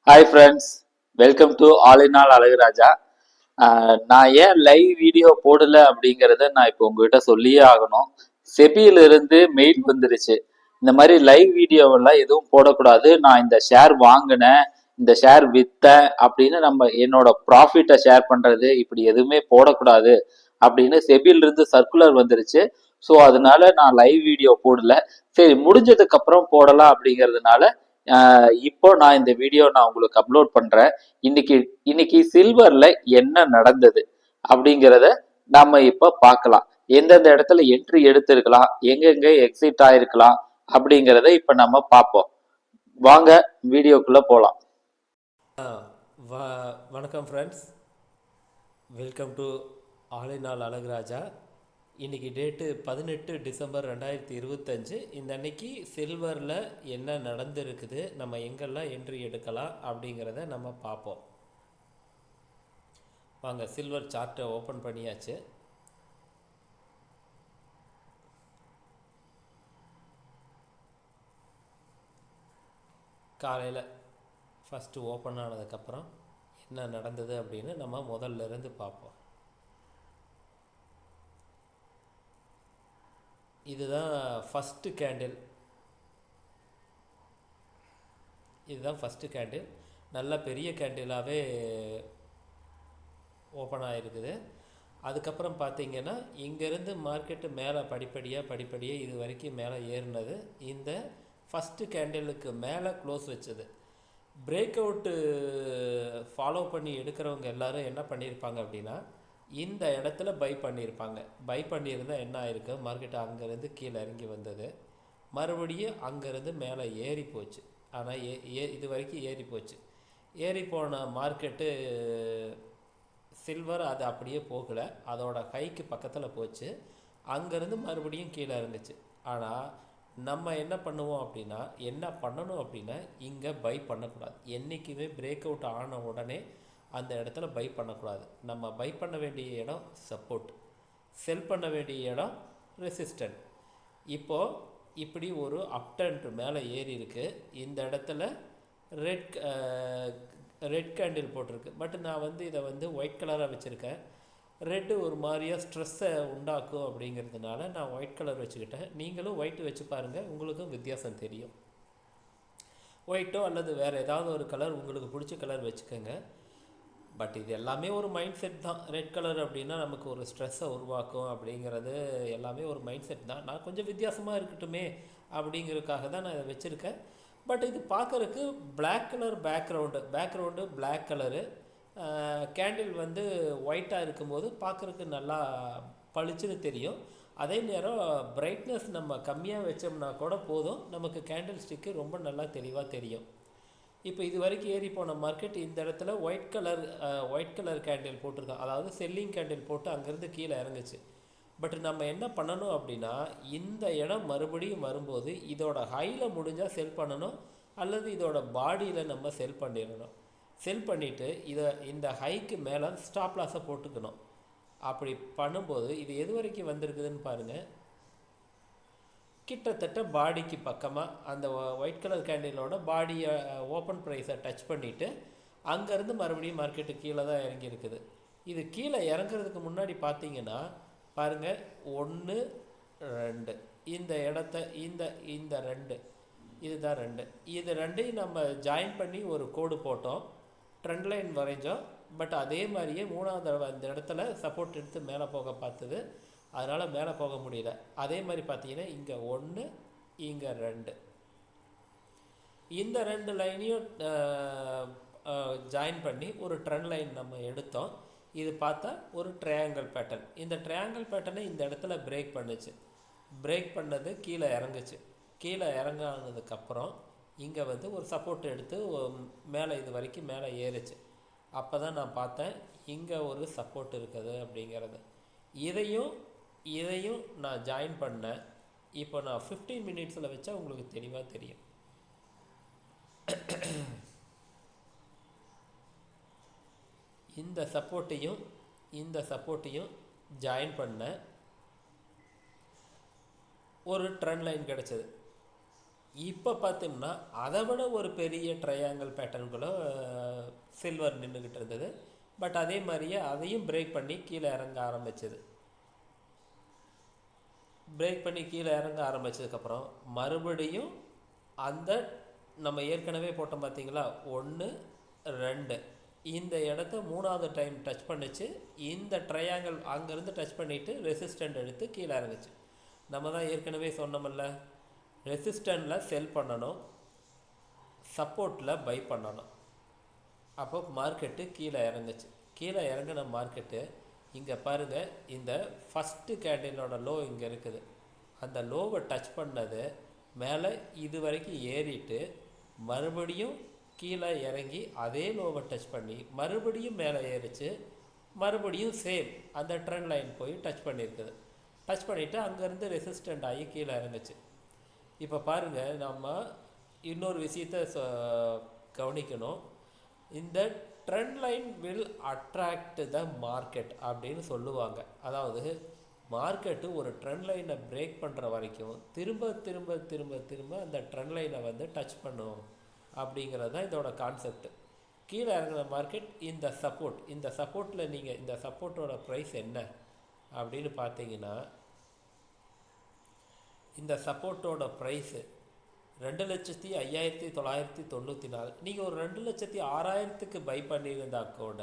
Hi friends, welcome to all in all Azhaguraja. நான் ஏன் live video போடல அப்படிங்கிறத நான் இப்போ உங்ககிட்ட சொல்லியே ஆகணும். செபியிலிருந்து மெயில் வந்துருச்சு, இந்த மாதிரி லைவ் வீடியோவெல்லாம் எதுவும் போடக்கூடாது, நான் இந்த ஷேர் வாங்கினேன், இந்த ஷேர் விற்றேன் அப்படின்னு நம்ம என்னோட ப்ராஃபிட்டை ஷேர் பண்ணுறது இப்படி எதுவுமே போடக்கூடாது அப்படின்னு செபியிலிருந்து சர்க்குலர் வந்துருச்சு. ஸோ அதனால நான் லைவ் வீடியோ போடல. சரி, முடிஞ்சதுக்கு அப்புறம் போடலாம் அப்படிங்கிறதுனால இப்போ நான் இந்த வீடியோ நான் உங்களுக்கு அப்லோட் பண்றேன். இன்னைக்கு சில்வர்ல என்ன நடந்தது அப்படிங்கிறத நாம இப்ப பார்க்கலாம். எந்தெந்த இடத்துல என்ட்ரி எடுத்திருக்கலாம், எங்கெங்க எக்ஸிட் ஆயிருக்கலாம் அப்படிங்கிறத இப்ப நம்ம பார்ப்போம். வாங்க வீடியோக்குள்ள போலாம். வணக்கம் friends, welcome to all in all Azhaguraja. இன்றைக்கி டேட்டு 18 டிசம்பர் 2025. இந்த அன்னைக்கு சில்வரில் என்ன நடந்துருக்குது, நம்ம எங்கெல்லாம் என்ட்ரி எடுக்கலாம் அப்படிங்கிறத நம்ம பார்ப்போம். வாங்க, சில்வர் சார்ட்டை ஓப்பன் பண்ணியாச்சு. காலையில் ஃபஸ்ட்டு ஓப்பன் ஆனதுக்கப்புறம் என்ன நடந்தது அப்படின்னு நம்ம முதல்ல இருந்து பார்ப்போம். இதுதான் ஃபஸ்ட்டு கேண்டில். நல்ல பெரிய கேண்டிலாகவே ஓப்பன் ஆகிருக்குது. அதுக்கப்புறம் பார்த்திங்கன்னா இங்கேருந்து மார்க்கெட்டு மேலே படிப்படியாக இது வரைக்கும் மேலே ஏறினது. இந்த ஃபஸ்ட்டு கேண்டிலுக்கு மேலே க்ளோஸ் வச்சது. பிரேக் அவுட்டு ஃபாலோ பண்ணி எடுக்கிறவங்க எல்லோரும் என்ன பண்ணியிருப்பாங்க அப்படின்னா, இந்த இடத்துல பை பண்ணியிருப்பாங்க. பை பண்ணியிருந்தால் என்ன ஆயிருக்கு, மார்க்கெட்டு அங்கேருந்து கீழே இறங்கி வந்தது, மறுபடியும் அங்கேருந்து மேலே ஏறி போச்சு. ஆனால் இது வரைக்கும் ஏறி போச்சு. ஏறி போன மார்க்கெட்டு சில்வர் அது அப்படியே போகலை, அதோட ஹைக்கு பக்கத்தில் போச்சு. அங்கேருந்து மறுபடியும் கீழே இருந்துச்சு. ஆனால் நம்ம என்ன பண்ணணும் அப்படின்னா இங்கே பை பண்ணக்கூடாது. என்றைக்குமே பிரேக் அவுட் ஆன உடனே அந்த இடத்துல பை பண்ணக்கூடாது. நம்ம பை பண்ண வேண்டிய இடம் சப்போர்ட், செல் பண்ண வேண்டிய இடம் ரெசிஸ்டன்ட். இப்போது இப்படி ஒரு அப் ட்ரெண்ட் மேலே ஏறி இருக்குது. இந்த இடத்துல ரெட் கேண்டில் போட்டிருக்கு. பட் நான் இதை ஒயிட் கலராக வச்சுருக்கேன். ரெட்டு ஒரு மாதிரியாக ஸ்ட்ரெஸ்ஸை உண்டாக்கும் அப்படிங்கிறதுனால நான் ஒயிட் கலர் வச்சுக்கிட்டேன். நீங்களும் ஒயிட்டு வச்சு பாருங்கள், உங்களுக்கும் வித்தியாசம் தெரியும். ஒயிட்டோ அல்லது வேறு ஏதாவது ஒரு கலர் உங்களுக்கு பிடிச்ச கலர் வச்சுக்கோங்க. பட் இது எல்லாமே ஒரு மைண்ட் செட் தான். ரெட் கலர் அப்படின்னா நமக்கு ஒரு ஸ்ட்ரெஸ்ஸை உருவாக்கும் அப்படிங்கிறது எல்லாமே ஒரு மைண்ட் செட் தான். நான் கொஞ்சம் வித்தியாசமாக இருக்கட்டுமே அப்படிங்கிறதுக்காக தான் நான் இதை வச்சுருக்கேன். பட் இது பார்க்குறதுக்கு black colour background black colour, candle ஒயிட்டாக இருக்கும்போது பார்க்குறதுக்கு நல்லா பளிச்சுன்னு தெரியும். அதே நேரம் பிரைட்னஸ் நம்ம கம்மியாக வச்சோம்னா கூட போதும், நமக்கு கேண்டில் ஸ்டிக்கு ரொம்ப நல்லா தெளிவாக தெரியும். இப்போ இது வரைக்கும் ஏறி போன மார்க்கெட் இந்த இடத்துல ஒயிட் கலர் கேண்டில் போட்டிருக்கோம், அதாவது செல்லிங் கேண்டில் போட்டு அங்கேருந்து கீழே இறங்குச்சு. பட் நம்ம என்ன பண்ணணும் அப்படின்னா, இந்த இடம் மறுபடியும் வரும்போது இதோட ஹையில் முடிஞ்சால் செல் பண்ணணும், அல்லது இதோட பாடியில் நம்ம செல் பண்ணிடணும். செல் பண்ணிவிட்டு இந்த ஹைக்கு மேலே ஸ்டாப் லாஸை போட்டுக்கணும். அப்படி பண்ணும்போது இது எது வரைக்கும் வந்திருக்குதுன்னு பாருங்கள். கிட்டத்தட்ட பாடிக்கு பக்கமாக அந்த ஒயிட் கலர் கேண்டிலோட பாடியை ஓப்பன் ப்ரைஸை டச் பண்ணிவிட்டு அங்கேருந்து மறுபடியும் மார்க்கெட்டு கீழே தான் இறங்கியிருக்குது. இது கீழே இறங்குறதுக்கு முன்னாடி பார்த்தீங்கன்னா பாருங்கள், 1 2 இந்த இடத்த இந்த 2 இதுதான் 2, இது ரெண்டையும் நம்ம ஜாயின் பண்ணி ஒரு கோடு போட்டோம், ட்ரெண்ட் லைன் வரைஞ்சோம். பட் அதே மாதிரியே மூணாவது தடவை இந்த இடத்துல சப்போர்ட் எடுத்து மேலே போக பார்த்தது, அதனால் மேலே போக முடியல. அதே மாதிரி பார்த்தீங்கன்னா இங்கே 1 இங்கே 2, இந்த 2 லைனையும் ஜாயின் பண்ணி ஒரு ட்ரெண்ட் லைன் நம்ம எடுத்தோம். இது பார்த்தா ஒரு ட்ரையாங்கிள் பேட்டர்ன். இந்த ட்ரையாங்கிள் பேட்டர்னை இந்த இடத்துல பிரேக் பண்ணுச்சு. பிரேக் பண்ணது கீழே இறங்குச்சு. கீழே இறங்கானதுக்கப்புறம் இங்கே ஒரு சப்போர்ட் எடுத்து மேலே இது வரைக்கும் மேலே ஏறுச்சு. அப்போ தான் நான் பார்த்தேன் இங்கே ஒரு சப்போர்ட் இருக்குது அப்படிங்கிறது. இதையும் நான் ஜாயின் பண்ணேன். இப்போ நான் 15 மினிட்ஸில் வச்சா உங்களுக்கு தெளிவாக தெரியும். இந்த சப்போர்ட்டையும் ஜாயின் பண்ண ஒரு ட்ரெண்ட் லைன் கிடச்சிது. இப்போ பார்த்தோம்னா அதை விட ஒரு பெரிய ட்ரையாங்கிள் பேட்டர்னுக்குள்ளே சில்வர் நின்றுக்கிட்டு இருந்தது. பட் அதே மாதிரியே அதையும் பிரேக் பண்ணி கீழே இறங்க ஆரம்பிச்சது. பிரேக் பண்ணி கீழே இறங்க ஆரம்பித்ததுக்கப்புறம் மறுபடியும் அந்த நம்ம ஏற்கனவே போட்டோம் பார்த்தீங்களா, 1 2 இந்த இடத்த 3வது டைம் டச் பண்ணிச்சு. இந்த ட்ரையாங்கிள் அங்கேருந்து டச் பண்ணிவிட்டு ரெசிஸ்டண்ட் எடுத்து கீழே இறங்குச்சு. நம்ம தான் ஏற்கனவே சொன்னோம்ல, ரெசிஸ்டண்டில் செல் பண்ணணும், சப்போர்ட்டில் பை பண்ணணும். அப்போ மார்க்கெட்டு கீழே இறங்குச்சு. கீழே இறங்கின மார்க்கெட்டு இங்கே பாருங்கள், இந்த ஃபஸ்ட்டு கேண்டிலோட லோ இங்கே இருக்குது. அந்த லோவை டச் பண்ணது மேலே இது வரைக்கும் ஏறிட்டு மறுபடியும் கீழே இறங்கி அதே லோவை டச் பண்ணி மறுபடியும் மேலே ஏறிச்சு. மறுபடியும் சேம் அந்த ட்ரெண்ட் லைன் போய் டச் பண்ணியிருக்குது. டச் பண்ணிவிட்டு அங்கேருந்து ரெசிஸ்டண்ட் ஆகி கீழே இறங்குச்சு. இப்போ பாருங்கள், நம்ம இன்னொரு விஷயத்தை கவனிக்கணும். இந்த trend line will attract the market அப்படின்னு சொல்லுவாங்க. அதாவது மார்க்கெட்டு ஒரு ட்ரெண்ட் லைனை பிரேக் பண்ணுற வரைக்கும் திரும்ப திரும்ப திரும்ப திரும்ப அந்த ட்ரெண்ட் லைனை வந்து டச் பண்ணும் அப்படிங்கிறது தான் இதோட கான்செப்ட். கீழே இறங்குற மார்க்கெட் இந்த சப்போர்ட்டில் நீங்கள் இந்த சப்போர்ட்டோட ப்ரைஸ் என்ன அப்படின்னு பார்த்தீங்கன்னா, இந்த சப்போர்ட்டோட ப்ரைஸு 2,05,994. நீங்கள் ஒரு 2,06,000க்கு பை பண்ணியிருந்தா கூட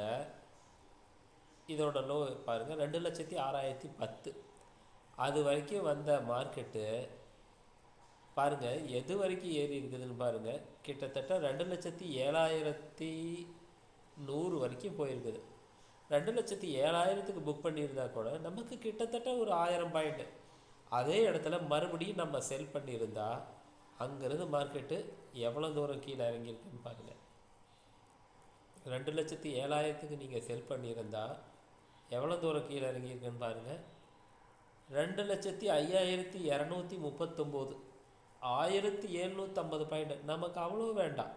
இதோட லோ பாருங்கள் 2,06,010. அது வரைக்கும் வந்த மார்க்கெட்டு பாருங்கள் எது வரைக்கும் ஏறி இருக்குதுன்னு பாருங்கள். கிட்டத்தட்ட 2,07,100 வரைக்கும் போயிருக்குது. 2,07,000க்கு புக் பண்ணியிருந்தா கூட நமக்கு கிட்டத்தட்ட ஒரு 1000 பாயிண்ட். அதே இடத்துல மறுபடியும் நம்ம செல் பண்ணியிருந்தா அங்கேருந்து மார்க்கெட்டு எவ்வளோ தூரம் கீழே இறங்கியிருக்குன்னு பாருங்கள். 2,07,000க்கு நீங்கள் செல் பண்ணியிருந்தா எவ்வளோ தூரம் கீழே இறங்கியிருக்குன்னு பாருங்கள். 2,05,239, 1,750 பாயிண்ட். நமக்கு அவ்வளோ வேண்டாம்.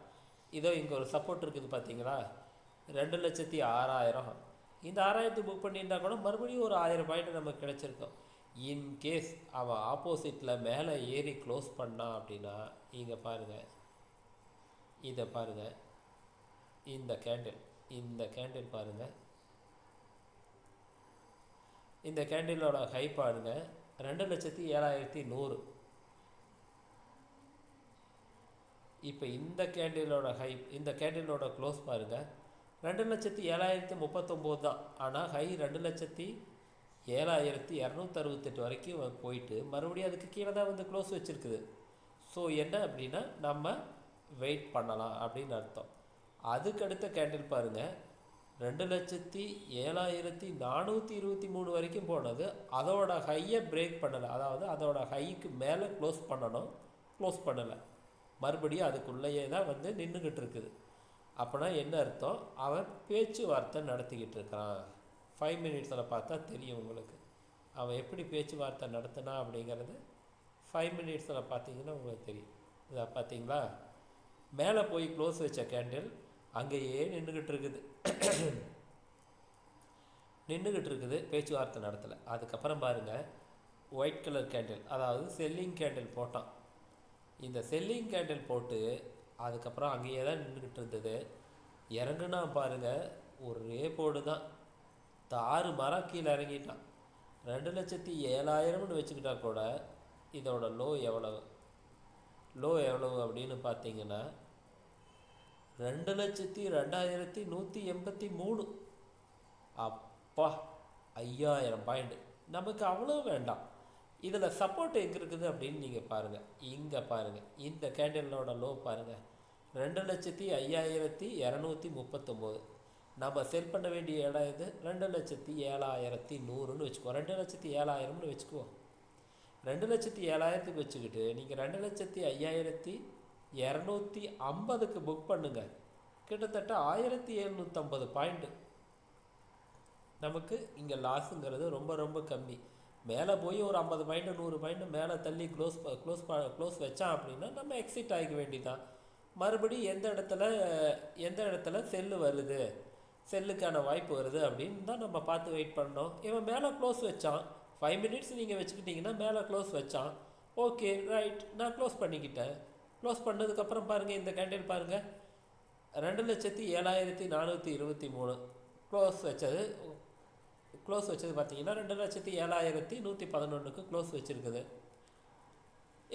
இதோ இங்கே ஒரு சப்போர்ட் இருக்குது பார்த்தீங்களா, 2,06,000. இந்த 6,000 புக் பண்ணியிருந்தா கூட மறுபடியும் ஒரு 1000 பாயிண்ட் நமக்கு கிடச்சிருக்கும். இன்கேஸ் அவன் ஆப்போசிட்டில் மேலே ஏறி க்ளோஸ் பண்ணான் அப்படின்னா இங்கே பாருங்கள், இதை பாருங்கள், இந்த கேண்டில் பாருங்கள், இந்த கேண்டிலோட ஹை பாருங்கள் 2,07,100. இப்போ இந்த கேண்டிலோட க்ளோஸ் பாருங்கள் 2,07,039 தான். ஆனால் ஹை 2,07,268 வரைக்கும் போயிட்டு மறுபடியும் அதுக்கு கீழே தான் வந்து க்ளோஸ் வச்சுருக்குது. ஸோ என்ன அப்படின்னா நம்ம வெயிட் பண்ணலாம் அப்படின்னு அர்த்தம். அதுக்கடுத்த கேண்டில் பாருங்கள் 2,07,423 வரைக்கும் போனது. அதோட ஹையை பிரேக் பண்ணலை, அதாவது அதோட ஹைக்கு மேலே க்ளோஸ் பண்ணணும், க்ளோஸ் பண்ணலை. மறுபடியும் அதுக்குள்ளேயே தான் வந்து நின்றுக்கிட்டு இருக்குது. அப்படின்னா என்ன அர்த்தம், அவன் பேச்சுவார்த்தை நடத்திக்கிட்டு இருக்கிறான். 5 மினிட்ஸில் பார்த்தா தெரியும் உங்களுக்கு அவன் எப்படி பேச்சுவார்த்தை நடத்தினா அப்படிங்கிறது. 5 மினிட்ஸில் பார்த்தீங்கன்னா உங்களுக்கு தெரியும். இதை பார்த்தீங்களா, மேலே போய் க்ளோஸ் வச்ச கேண்டில் அங்கேயே நின்றுக்கிட்டு இருக்குது பேச்சுவார்த்தை நடத்தலை. அதுக்கப்புறம் பாருங்கள், ஒயிட் கலர் கேண்டில், அதாவது செல்லிங் கேண்டில் போட்டான். இந்த செல்லிங் கேண்டில் போட்டு அதுக்கப்புறம் அங்கேயே தான் நின்றுக்கிட்டு இருந்தது. இறங்குனா பாருங்கள், ஒரே போடு தான், தாறு மரம் கீழே இறங்கிட்டான். 2,07,000ன்னு வச்சுக்கிட்டா கூட இதோட லோ எவ்வளவு அப்படின்னு பார்த்தீங்கன்னா 2,02,183. அப்பா, 5,000 பாயிண்ட். நமக்கு அவ்வளோ வேண்டாம். இதில் சப்போர்ட் எங்கே இருக்குது அப்படின்னு நீங்கள் பாருங்கள். இங்கே பாருங்கள், இந்த கேண்டிலோட லோ பாருங்கள் 2,05,239. நம்ம செல் பண்ண வேண்டிய இடம் இது 2,07,100ன்னு வச்சுக்குவோம். 2,07,000ன்னு வச்சுக்குவோம். 2,07,000க்கு வச்சுக்கிட்டு நீங்கள் 2,05,250க்கு புக் பண்ணுங்கள். கிட்டத்தட்ட 1,750 பாயிண்ட்டு. நமக்கு இங்கே லாஸுங்கிறது ரொம்ப ரொம்ப கம்மி. மேலே போய் ஒரு 50 பாயிண்ட் 100 பாயிண்ட் மேலே தள்ளி க்ளோஸ் வச்சான் அப்படின்னா நம்ம எக்ஸிட் ஆகிக்க வேண்டிதான். மறுபடியும் எந்த இடத்துல செல்லு வருது, செல்லுக்கான வாய்ப்பு வருது அப்படின்னு தான் நம்ம பார்த்து வெயிட் பண்ணோம். இவன் மேலே க்ளோஸ் வச்சான், 5 மினிட்ஸ் நீங்கள் வச்சுக்கிட்டிங்கன்னா மேலே க்ளோஸ் வச்சான். ஓகே ரைட், நான் க்ளோஸ் பண்ணிக்கிட்டேன். க்ளோஸ் பண்ணதுக்கப்புறம் பாருங்கள், இந்த கேண்டில் பாருங்கள் 2,07,423 க்ளோஸ் வச்சது பார்த்தீங்கன்னா 2,07,111க்கு க்ளோஸ் வச்சுருக்குது.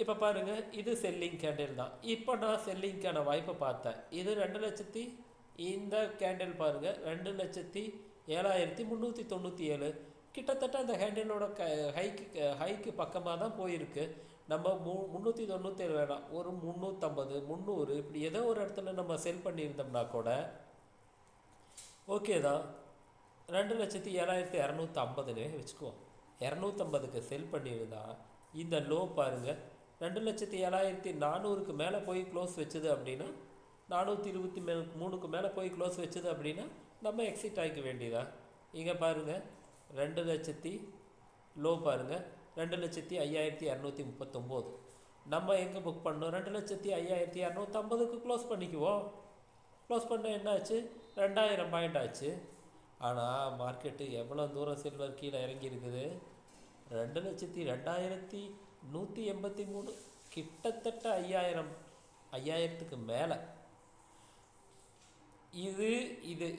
இப்போ பாருங்கள், இது செல்லிங் கேண்டில் தான். இப்போ நான் செல்லிங்க்கான வாய்ப்பை பார்த்தேன். இது 2 லட்சத்தி, இந்த கேண்டில் பாருங்கள் 2,07,397 கிட்டத்தட்ட அந்த கேண்டிலோட ஹைக்கு பக்கமாக தான் போயிருக்கு. நம்ம 397 வேணாம், ஒரு 350 300 இப்படி ஏதோ ஒரு இடத்துல நம்ம செல் பண்ணியிருந்தோம்னா கூட ஓகே தான். 2,07,250 வச்சுக்குவோம். 250க்கு செல் பண்ணியிருந்தா இந்த லோ பாருங்கள் 2,07,400க்கு மேலே போய் க்ளோஸ் வச்சுது அப்படின்னா, 423க்கு மேலே போய் க்ளோஸ் வச்சுது அப்படின்னா நம்ம எக்ஸிட் ஆகிக்க வேண்டியதா. இங்கே பாருங்கள் 2 லட்சத்தி லோ பாருங்கள் 2,05,239. நம்ம எங்கே புக் பண்ணோம்? 2,05,250க்கு க்ளோஸ் பண்ணிக்குவோம். க்ளோஸ் பண்ண என்னாச்சு? 2000 பாயிண்ட் ஆச்சு. ஆனால் மார்க்கெட்டு எவ்வளோ தூரம் சில்வர் கீழே இறங்கி இருக்குது? 2,02,183, கிட்டத்தட்ட 5,000க்கு மேலே.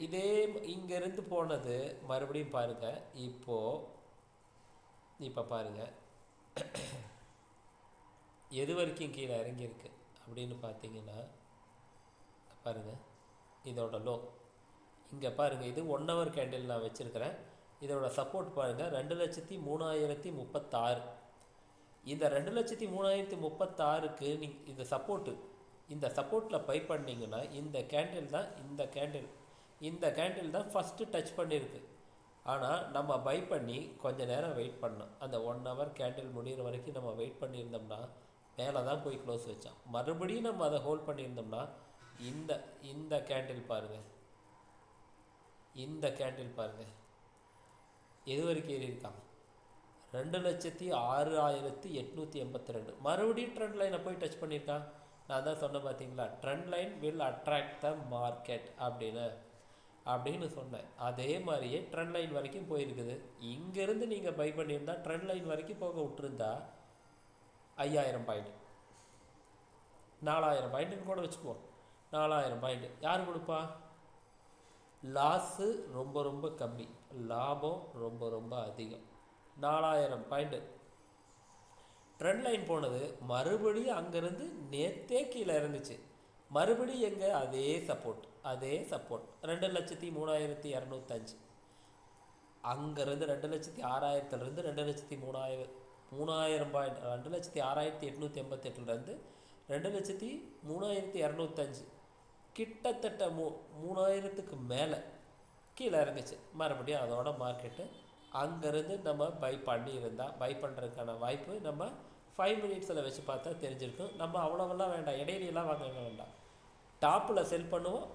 இதே இங்கேருந்து போனது மறுபடியும் பாருங்கள். இப்போ பாருங்கள் எது வரைக்கும் கீழே இறங்கியிருக்கு அப்படின்னு பார்த்தீங்கன்னா பாருங்கள், இதோட லோ இங்கே பாருங்கள். இது 1 ஹவர் கேண்டில் நான் வச்சுருக்கிறேன். இதோட சப்போர்ட் பாருங்கள் 2,03,036. இந்த 2,03,036க்கு நீங்கள் இந்த சப்போர்ட்டில் பை பண்ணிங்கன்னா இந்த கேண்டில் தான் ஃபஸ்ட்டு டச் பண்ணியிருக்கு. ஆனால் நம்ம பை பண்ணி கொஞ்சம் நேரம் வெயிட் பண்ணோம். அந்த 1 ஹவர் கேண்டில் முடிகிற வரைக்கும் நம்ம வெயிட் பண்ணியிருந்தோம்னா மேலே தான் போய் க்ளோஸ் வச்சோம். மறுபடியும் நம்ம அதை ஹோல்ட் பண்ணியிருந்தோம்னா இந்த கேண்டில் பாருங்கள், இந்த கேண்டில் பாருங்கள் எது வரைக்கும் ஏறி இருக்காங்க? 2,06,882. மறுபடியும் ட்ரெண்ட் லைனை போய் டச் பண்ணியிருக்கான். நான் தான் சொன்னேன் பார்த்தீங்களா, trend line will attract the market அப்படின்னு சொன்னேன். அதே மாதிரியே ட்ரெண்ட் லைன் வரைக்கும் போயிருக்குது. இங்கேருந்து நீங்கள் பை பண்ணியிருந்தா ட்ரெண்ட் லைன் வரைக்கும் போக விட்டுருந்தா 5,000 பாயிண்ட், 4,000 பாயிண்ட்டுன்னு கூட வச்சுக்குவோம். 4,000 பாயிண்ட் யார் கொடுப்பா? லாஸு ரொம்ப ரொம்ப கம்மி, லாபம் ரொம்ப ரொம்ப அதிகம். 4,000 பாயிண்ட்டு ட்ரெண்ட் லைன் போனது. மறுபடியும் அங்கேருந்து நேற்றே கீழே இருந்துச்சு. மறுபடியும் எங்கே? அதே சப்போர்ட் 2,03,205. அங்கேருந்து 2,06,000லேருந்து 2,03,000 பாயிண்ட், 2,06,888லேருந்து 2,03,205 கிட்டத்தட்ட 3,000க்கு மேலே கீழே இறங்குச்சு. மறுபடியும் அதோட மார்க்கெட்டு அங்கேருந்து நம்ம பை பண்ணுறதுக்கான வாய்ப்பு நம்ம 5 மினிட்ஸில் வச்சு பார்த்தா தெரிஞ்சிருக்கும். நம்ம அவ்வளோவெல்லாம் வேண்டாம், இடையிலாம் வாங்க வேண்டாம். டாப்பில் செல் பண்ணுவோம்,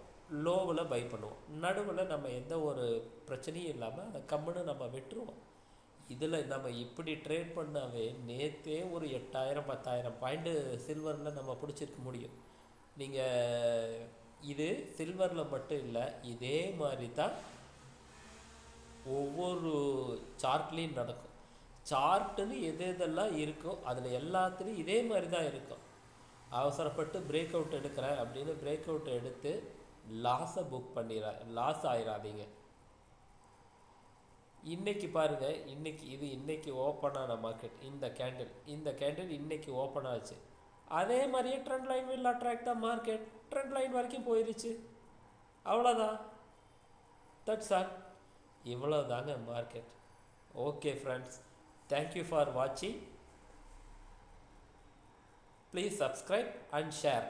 லோவில் பை பண்ணுவோம். நடுவில் நம்ம எந்த ஒரு பிரச்சனையும் இல்லாமல் அதை கம்முன்னு நம்ம விட்டுருவோம். இதில் நம்ம இப்படி ட்ரேட் பண்ணாவே நேற்றே ஒரு 8,000 10,000 பாயிண்ட்டு சில்வரில் நம்ம பிடிச்சிருக்க முடியும். நீங்கள் இது சில்வரில் மட்டும் இல்லை, இதே மாதிரி தான் ஒவ்வொரு சார்ட்லேயும் நடக்கும். சார்ட்டுன்னு எதெல்லாம் இருக்கோ அதில் எல்லாத்துலேயும் இதே மாதிரி தான் இருக்கும். அவசரப்பட்டு பிரேக் அவுட் எடுக்கிறேன் அப்படின்னு பிரேக் அவுட் எடுத்து லாஸை லாஸ் ஆயிடாதீங்க. இன்றைக்கி பாருங்கள், இன்றைக்கி ஓப்பன் ஆன மார்க்கெட், இந்த கேண்டில் இன்றைக்கி ஓப்பன் ஆச்சு. அதே மாதிரியே trend line will attract the market, trend line வரைக்கும் போயிடுச்சு. அவ்வளோதான், தட்ஸ் ஆல். இவ்வளோ தாங்க market. Okay friends, thank you for வாட்சிங். Please subscribe and share.